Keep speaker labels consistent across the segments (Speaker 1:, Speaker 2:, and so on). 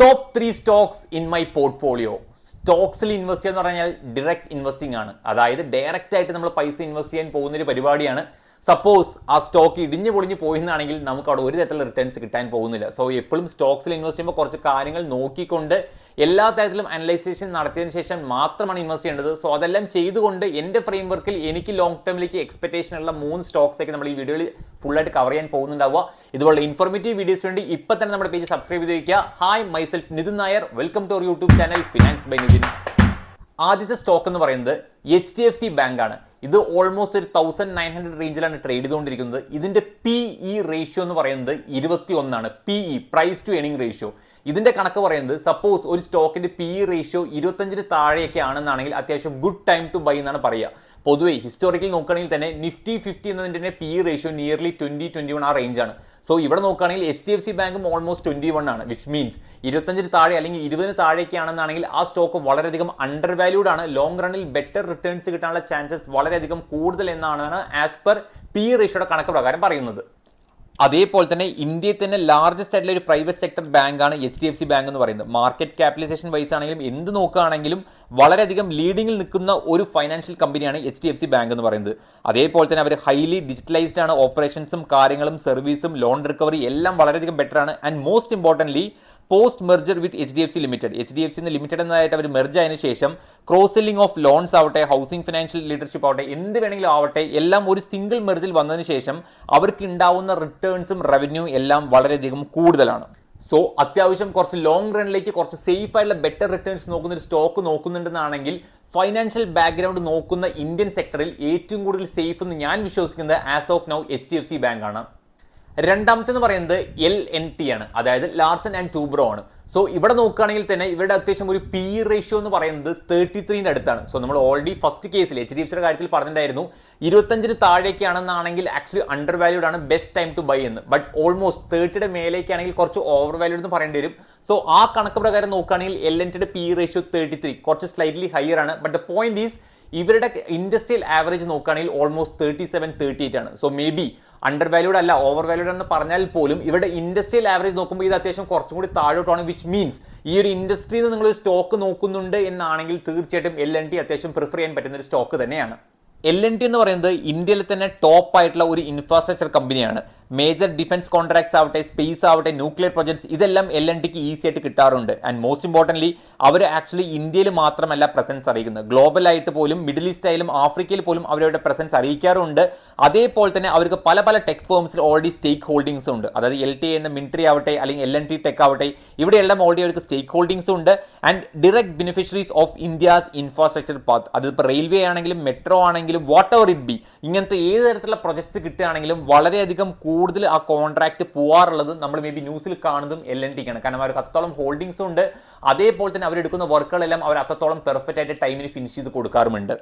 Speaker 1: Top 3 stocks in my portfolio. സ്റ്റോക്സിൽ invest ചെയ്യുക എന്ന് പറഞ്ഞാൽ ഡയറക്റ്റ് ഇൻവെസ്റ്റിംഗ് ആണ്. അതായത് ഡയറക്റ്റ് ആയിട്ട് നമ്മൾ പൈസ ഇൻവെസ്റ്റ് ചെയ്യാൻ പോകുന്ന ഒരു പരിപാടിയാണ്. സപ്പോസ് ആ സ്റ്റോക്ക് ഇടിഞ്ഞു പൊളിഞ്ഞു പോയെന്നാണെങ്കിൽ നമുക്ക് അവിടെ ഒരു തരത്തിലുള്ള റിട്ടേൺസ് കിട്ടാൻ പോകുന്നില്ല. സോ എപ്പോഴും സ്റ്റോക്സിൽ ഇൻവെസ്റ്റ് ചെയ്യുമ്പോൾ കുറച്ച് കാര്യങ്ങൾ നോക്കിക്കൊണ്ട് എല്ലാ തരത്തിലും അനലൈസേഷൻ നടത്തിയതിനു ശേഷം മാത്രമാണ് ഇൻവെസ്റ്റ് ചെയ്യേണ്ടത്. സോ അതെല്ലാം ചെയ്തുകൊണ്ട് എൻ്റെ ഫ്രെയിം വർക്കിൽ എനിക്ക് ലോങ് ടേമിലേക്ക് എക്സ്പെക്ടേഷൻ ഉള്ള 3 സ്റ്റോക്സ് ഒക്കെ നമ്മൾ ഈ വീഡിയോയിൽ ഫുള്ളായിട്ട് കവർ ചെയ്യാൻ പോകുന്നുണ്ടാവുക. ഇതുപോലെ ഇൻഫോർമേറ്റീവ് വീഡിയോസ് വേണ്ടി ഇപ്പം തന്നെ നമ്മുടെ പേജ് സബ്സ്ക്രൈബ് ചെയ്ത് വയ്ക്കുക. Hi, myself Nithin Nair. Welcome to our YouTube channel finance by Nithin. ആദ്യത്തെ സ്റ്റോക്ക് എന്ന് പറയുന്നത് HDFC ബാങ്ക് ആണ്. ഇത് ഓൾമോസ്റ്റ് ഒരു 1900 റേഞ്ചിലാണ് ട്രേഡ് ചെയ്തുകൊണ്ടിരിക്കുന്നത്. ഇതിന്റെ PE റേഷ്യോ എന്ന് പറയുന്നത് 21 ആണ്. PE, price to earning ratio. ഇതിന്റെ കണക്ക് പറയുന്നത് സപ്പോസ് ഒരു സ്റ്റോക്കിന്റെ PE റേഷ്യോ 25 താഴെയൊക്കെ ആണെന്നാണെങ്കിൽ അത്യാവശ്യം ഗുഡ് ടൈം ടു ബൈ എന്നാണ് പറയുക. പൊതുവെ ഹിസ്റ്റോറിക്കൽ നോക്കുകയാണെങ്കിൽ തന്നെ നിഫ്റ്റി 50 എന്നതിന്റെ PE റേഷ്യോ നിയർലി 20-21 ആ റേഞ്ചാണ്. സോ ഇവിടെ നോക്കുകയാണെങ്കിൽ HDFC ബാങ്കും ഓൾമോസ്റ്റ് 21 ആണ്, വിച്ച് മീൻസ് 25 താഴെ അല്ലെങ്കിൽ 20 താഴേക്ക് ആണെന്നാണെങ്കിൽ ആ സ്റ്റോക്ക് വളരെയധികം അണ്ടർ വാല്യൂഡ് ആണ്. ലോങ് റണ്ണിൽ ബെറ്റർ റിട്ടേൺസ് കിട്ടാനുള്ള ചാൻസസ് വളരെയധികം കൂടുതൽ എന്നാണ് ആസ് പെർ PE റേഷ്യോയുടെ കണക്ക് പ്രകാരം പറയുന്നത്. അതേപോലെ തന്നെ ഇന്ത്യയിൽ തന്നെ ലാർജസ്റ്റ് ആയിട്ടുള്ള ഒരു പ്രൈവറ്റ് സെക്ടർ ബാങ്കാണ് HDFC ബാങ്ക് എന്ന് പറയുന്നത്. മാർക്കറ്റ് ക്യാപിറ്റലൈസേഷൻ വൈസ് ആണെങ്കിലും എന്ത് നോക്കുകയാണെങ്കിലും വളരെയധികം ലീഡിങ്ങിൽ നിൽക്കുന്ന ഒരു ഫൈനാൻഷ്യൽ കമ്പനിയാണ് HDFC ബാങ്ക് എന്ന് പറയുന്നത്. അതേപോലെ തന്നെ അവർ ഹൈലി ഡിജിറ്റലൈസ്ഡ് ആണ്. ഓപ്പറേഷൻസും കാര്യങ്ങളും സർവീസും ലോൺ റിക്കവറി എല്ലാം വളരെയധികം ബെറ്റർ ആണ്. And most importantly post merger with HDFC limited, HDFC limited എന്നതായിട്ട് അവർ മെർജ് ആയതിനു ശേഷം ക്രോസ് സെല്ലിംഗ് ഓഫ് ലോൺസ് ആവട്ടെ, ഹൗസിംഗ് ഫിനാൻഷ്യൽ ലീഡർഷിപ്പ് ആവട്ടെ, എന്ത് വേണമെങ്കിലും ആവട്ടെ, എല്ലാം ഒരു സിംഗിൾ മെർജിൽ വന്നതിന് ശേഷം അവർക്ക് ഉണ്ടാവുന്ന റിട്ടേൺസും റവന്യൂ എല്ലാം വളരെയധികം കൂടുതലാണ്. സോ അത്യാവശ്യം കുറച്ച് ലോങ് റണ്ണിലേക്ക് കുറച്ച് സേഫ് ആയിട്ടുള്ള ബെറ്റർ റിട്ടേൺസ് നോക്കുന്ന ഒരു സ്റ്റോക്ക് നോക്കുന്നുണ്ടെന്നാണെങ്കിൽ ഫൈനാൻഷ്യൽ ബാക്ക്ഗ്രൗണ്ട് നോക്കുന്ന ഇന്ത്യൻ സെക്ടറിൽ ഏറ്റവും കൂടുതൽ സേഫ് എന്ന് ഞാൻ വിശ്വസിക്കുന്നത് as of now HDFC bank ആണ്. രണ്ടാമത്തെ എന്ന് പറയുന്നത് LNT ആണ്, അതായത് ലാർസൻ ആൻഡ് ടൂബ്രോ ആണ്. സോ ഇവിടെ നോക്കുകയാണെങ്കിൽ തന്നെ ഇവരുടെ അത്യാവശ്യം ഒരു PE റേഷ്യോ എന്ന് പറയുന്നത് 33ന്റെ അടുത്താണ്. സോ നമ്മൾ ഓൾറെഡി ഫസ്റ്റ് കേസിൽ HDFCയുടെ കാര്യത്തിൽ പറഞ്ഞിട്ടുണ്ടായിരുന്നു 25 താഴേക്കാണെന്നാണെങ്കിൽ ആക്ച്വലി അണ്ടർ വാല്യൂഡ് ആണ്, ബെസ്റ്റ് ടൈം ടു ബൈ എന്ന്. ബട്ട് ഓൾമോസ്റ്റ് 30യുടെ മേലേക്കാണെങ്കിൽ കുറച്ച് ഓവർ വാല്യൂഡ് എന്ന് പറയേണ്ടി വരും. സോ ആ കണക്ക് പ്രകാരം നോക്കുകയാണെങ്കിൽ LNTയുടെ PE റേഷ്യോ 33, കുറച്ച് സ്ലൈറ്റ്ലി ഹയർ ആണ്. ബട്ട് ദ പോയിന്റ് ഈസ് ഇവരുടെ ഇൻഡസ്ട്രിയൽ ആവറേജ് നോക്കുകയാണെങ്കിൽ ഓൾമോസ്റ്റ് 37-38 ആണ്. So may be under valued അല്ല, ഓവർ വാല്യൂഡ് എന്ന് പറഞ്ഞാൽ പോലും ഇവിടെ ഇൻഡസ്ട്രിയൽ ആവറേജ് നോക്കുമ്പോൾ ഇത് അത്യാവശ്യം കുറച്ചും കൂടി താഴോട്ടാണ്. വിച്ച് മീൻസ് ഈ ഒരു ഇൻഡസ്ട്രിയിൽ നിന്ന് നിങ്ങളൊരു സ്റ്റോക്ക് നോക്കുന്നുണ്ട് എന്നാണെങ്കിൽ തീർച്ചയായിട്ടും LNT അത്യാവശ്യം പ്രിഫർ ചെയ്യാൻ പറ്റുന്ന ഒരു സ്റ്റോക്ക് തന്നെയാണ്. LNT എന്ന് പറയുന്നത് ഇന്ത്യയിൽ തന്നെ ടോപ്പ് ആയിട്ടുള്ള ഒരു ഇൻഫ്രാസ്ട്രക്ചർ കമ്പനിയാണ്. മേജർ ഡിഫൻസ് കോൺട്രാക്ട്സ് ആവട്ടെ, സ്പേസ് ആവട്ടെ, ന്യൂക്ലിയർ പ്രൊജക്ട്സ് ഇതെല്ലാം LNTക്ക് ഈസി ആയിട്ട് കിട്ടാറുണ്ട്. ആൻഡ് മോസ്റ്റ് ഇമ്പോർട്ടൻ്റ്ലി അവർ ആക്ച്വലി ഇന്ത്യയിൽ മാത്രമല്ല പ്രസൻസ് അറിയിക്കുന്നത്, ഗ്ലോബൽ ആയിട്ട് പോലും മിഡിൽ ഈസ്റ്റ് ആയാലും ആഫ്രിക്കയിൽ പോലും അവരുടെ പ്രസൻസ് അറിയിക്കാറുണ്ട്. അതേപോലെ തന്നെ അവർക്ക് പല പല ടെക് ഫേംസിൽ ഓൾറെഡി സ്റ്റേക്ക് ഹോൾഡിംഗ്സ് ഉണ്ട്. അതായത് LTA എന്ന മിലിറ്ററി ആവട്ടെ അല്ലെങ്കിൽ LNT ടെക് ആവട്ടെ, ഇവിടെയെല്ലാം ഓൾറെഡി അവർക്ക് സ്റ്റേക്ക് ഹോൾഡിംഗ്സ് ഉണ്ട്. And direct beneficiaries of India's infrastructure path, അതിപ്പോൾ റെയിൽവേ ആണെങ്കിലും മെട്രോ ആണെങ്കിലും വാട്ട് എവർ ഇറ്റ് ബി, ഇങ്ങനത്തെ ഏത് തരത്തിലുള്ള പ്രൊജക്ട്സ് കിട്ടുകയാണെങ്കിലും വളരെയധികം കൂടുതൽ ആ കോൺട്രാക്ട് പോവാറുള്ളത് നമ്മൾ മേ ബി ന്യൂസിൽ കാണുന്നതും LNTക്കാണ്. കാരണം അവർക്ക് അത്രത്തോളം ഹോൾഡിംഗ്സും ഉണ്ട്. അതേപോലെ തന്നെ അവരെടുക്കുന്ന വർക്കുകളെല്ലാം അവർ അത്രത്തോളം പെർഫെക്റ്റ് ആയിട്ട് ടൈമിന് ഫിനിഷ് ചെയ്ത് കൊടുക്കാറുമുണ്ട്.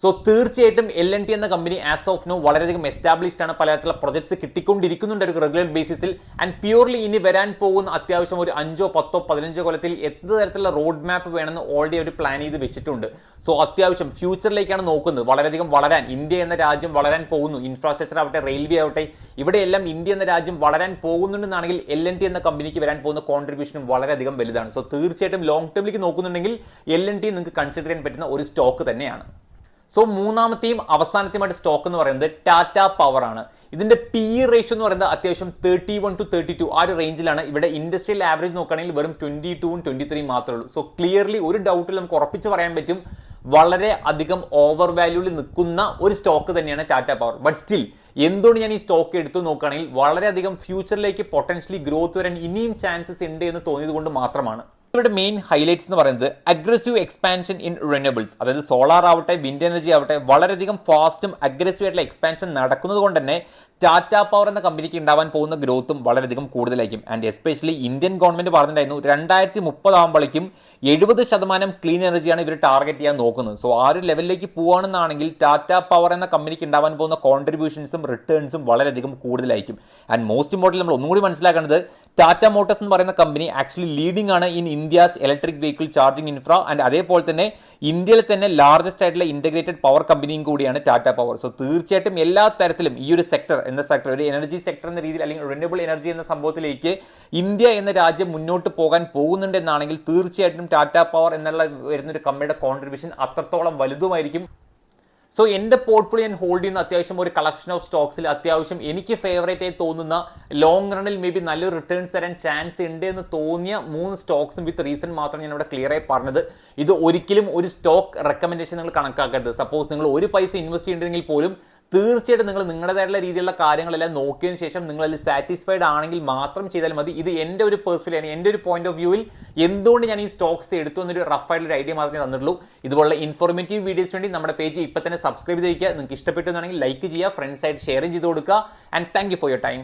Speaker 1: സോ തീർച്ചയായിട്ടും LNT എന്ന കമ്പനി ആസ് ഓഫ് നോ വളരെയധികം എസ്റ്റാബ്ലിഷ്ഡ് ആണ്. പലതരത്തിലുള്ള പ്രൊജക്ട്സ് കിട്ടിക്കൊണ്ടിരിക്കുന്നുണ്ട് ഒരു റെഗുലർ ബേസിസിൽ. ആൻഡ് പ്യൂർലി ഇനി വരാൻ പോകുന്ന അത്യാവശ്യം ഒരു 5, 10, 15 കൊല്ലത്തിൽ എത്ര തരത്തിലുള്ള റോഡ് മാപ്പ് വേണമെന്ന് ഓൾറെഡി അവർ പ്ലാൻ ചെയ്ത് വെച്ചിട്ടുണ്ട്. സോ അത്യാവശ്യം ഫ്യൂച്ചറിലേക്കാണ് നോക്കുന്നത്. വളരെയധികം വളരാൻ ഇന്ത്യ എന്ന രാജ്യം വളരാൻ പോകുന്നു. ഇൻഫ്രാസ്ട്രക്ചർ ആവട്ടെ, റെയിൽവേ ആവട്ടെ, ഇവിടെയെല്ലാം ഇന്ത്യ എന്ന രാജ്യം വളരാൻ പോകുന്നുണ്ടെന്നാണെങ്കിൽ LNT എന്ന കമ്പനിക്ക് വരാൻ പോകുന്ന കോൺട്രിബ്യൂഷനും വളരെയധികം വലുതാണ്. സോ തീർച്ചയായിട്ടും ലോങ് ടേമിലേക്ക് നോക്കുന്നുണ്ടെങ്കിൽ LNT നിങ്ങൾക്ക് കൺസിഡർ ചെയ്യാൻ പറ്റുന്ന ഒരു സ്റ്റോക്ക് തന്നെയാണ്. സോ മൂന്നാമത്തെയും അവസാനത്തെയുമായിട്ട് സ്റ്റോക്ക് എന്ന് പറയുന്നത് ടാറ്റ പവർ ആണ്. ഇതിന്റെ PE റേഷ്യോ എന്ന് പറയുന്നത് അത്യാവശ്യം 31-32 ആ ഒരു റേഞ്ചിലാണ്. ഇവിടെ ഇൻഡസ്ട്രിയൽ ആവറേജ് നോക്കുകയാണെങ്കിൽ വെറും 22-ഉം 23 മാത്രമേ ഉള്ളൂ. സോ ക്ലിയർലി ഒരു ഡൗട്ടിൽ നമുക്ക് ഉറപ്പിച്ച് പറയാൻ പറ്റും വളരെ അധികം ഓവർ വാല്യൂവിൽ നിൽക്കുന്ന ഒരു സ്റ്റോക്ക് തന്നെയാണ് ടാറ്റ പവർ. ബട്ട് സ്റ്റിൽ എന്തുകൊണ്ട് ഞാൻ ഈ സ്റ്റോക്ക് എടുത്തു നോക്കുകയാണെങ്കിൽ വളരെയധികം ഫ്യൂച്ചറിലേക്ക് പൊട്ടൻഷ്യലി ഗ്രോത്ത് വരാൻ ഇനിയും ചാൻസസ് ഉണ്ട് എന്ന് തോന്നിയത് കൊണ്ട് മാത്രമാണ്. ഇവരുടെ മെയിൻ ഹൈലൈറ്റ്സ് എന്ന് പറയുന്നത് അഗ്രസീവ് എക്സ്പാൻഷൻ ഇൻ റിന്യൂവബിൾസ്, അതായത് സോളാർ ആവട്ടെ, വിൻഡ് എനർജി ആവട്ടെ, വളരെയധികം ഫാസ്റ്റും അഗ്രസീവ് ആയിട്ടുള്ള എക്സ്പാൻഷൻ നടക്കുന്നത് കൊണ്ട് തന്നെ ടാറ്റ പവർ എന്ന കമ്പനിക്ക് ഉണ്ടാവാൻ പോകുന്ന ഗ്രോത്തും വളരെയധികം കൂടുതലായിരിക്കും. ആൻഡ് എസ്പെഷ്യലി ഇന്ത്യൻ ഗവൺമെന്റ് പറഞ്ഞിട്ടുണ്ടായിരുന്നു 2030 ആകുമ്പോഴേക്കും 70% ക്ലീൻ എനർജിയാണ് ഇവർ ടാർഗറ്റ് ചെയ്യാൻ നോക്കുന്നത്. സോ ആ ഒരു ലെവലിലേക്ക് പോവുകയാണെന്നാണെങ്കിൽ ടാറ്റ പവർ എന്ന കമ്പനിക്ക് ഉണ്ടാവാൻ പോകുന്ന കോൺട്രിബ്യൂഷൻസും റിട്ടേൺസും വളരെയധികം കൂടുതലായിരിക്കും. ആൻഡ് മോസ്റ്റ് ഇമ്പോർട്ടൻ്റ് നമ്മൾ ഒന്നുകൂടി മനസ്സിലാക്കേണ്ടത് ടാറ്റ മോട്ടോഴ്സ് എന്ന് പറയുന്ന കമ്പനി ആക്ച്വലി ലീഡിംഗ് ആണ് in India's electric vehicle charging infra. And അതേപോലെ തന്നെ ഇന്ത്യയിൽ തന്നെ ലാർജസ്റ്റ് ആയിട്ടുള്ള ഇന്റഗ്രേറ്റഡ് പവർ കമ്പനിയും കൂടിയാണ് ടാറ്റ പവർ. സോ തീർച്ചയായിട്ടും എല്ലാ തരത്തിലും ഈ ഒരു സെക്ടർ ഒരു എനർജി സെക്ടർ എന്ന രീതിയിൽ അല്ലെങ്കിൽ റിന്യൂവബിൾ എനർജി എന്ന സംഭവത്തിലേക്ക് ഇന്ത്യ എന്ന രാജ്യം മുന്നോട്ട് പോകാൻ പോകുന്നുണ്ടെന്നാണെങ്കിൽ തീർച്ചയായിട്ടും ടാറ്റ പവർ എന്നുള്ള വരുന്നൊരു കമ്പനിയുടെ കോൺട്രിബ്യൂഷൻ അത്രത്തോളം വലുതുമായിരിക്കും. സോ എൻ്റെ പോർട്ട്ഫോളിയോ ഞാൻ ഹോൾഡ് ചെയ്യുന്ന അത്യാവശ്യം ഒരു കളക്ഷൻ ഓഫ് സ്റ്റോക്സിൽ അത്യാവശ്യം എനിക്ക് ഫേവറേറ്റ് ആയി തോന്നുന്ന ലോങ് റണ്ണിൽ മേ ബി നല്ലൊരു റിട്ടേൺസ് തരാൻ ചാൻസ് ഉണ്ട് എന്ന് തോന്നിയ 3 സ്റ്റോക്സും വിത്ത് റീസൺ മാത്രം ഞാൻ ഇവിടെ ക്ലിയർ ആയി പറഞ്ഞത്. ഇത് ഒരിക്കലും ഒരു സ്റ്റോക്ക് റെക്കമെൻഡേഷൻ നിങ്ങൾ കണക്കാക്കരുത്. സപ്പോസ് നിങ്ങൾ ഒരു പൈസ ഇൻവെസ്റ്റ് ചെയ്യേണ്ടതെങ്കിൽ പോലും തീർച്ചയായിട്ടും നിങ്ങൾ നിങ്ങളുടേതായിട്ടുള്ള രീതിയിലുള്ള കാര്യങ്ങളെല്ലാം നോക്കിയതിന് ശേഷം നിങ്ങൾ അതിൽ സാറ്റിസ്ഫൈഡ് ആണെങ്കിൽ മാത്രം ചെയ്താൽ മതി. ഇത് എൻ്റെ ഒരു പേഴ്സണൽ എൻ്റെ ഒരു പോയിന്റ് ഓഫ് വ്യൂവിൽ എന്തുകൊണ്ട് ഞാൻ ഈ സ്റ്റോക്സ് എടുത്തു എന്നൊരു റഫ് ആയിട്ടുള്ള ഐഡിയ മാത്രമേ തന്നിട്ടുള്ളൂ. ഇതുപോലുള്ള ഇൻഫോർമേറ്റീവ് വീഡിയോസ് വേണ്ടി നമ്മുടെ പേജ് ഇപ്പം തന്നെ സബ്സ്ക്രൈബ് ചെയ്തിരിക്കുക. നിങ്ങൾക്ക് ഇഷ്ടപ്പെട്ടെന്നാണെങ്കിൽ ലൈക്ക് ചെയ്യുക, ഫ്രണ്ട്സായിട്ട് ഷെയർ ചെയ്ത് കൊടുക്കുക. And thank you for your time.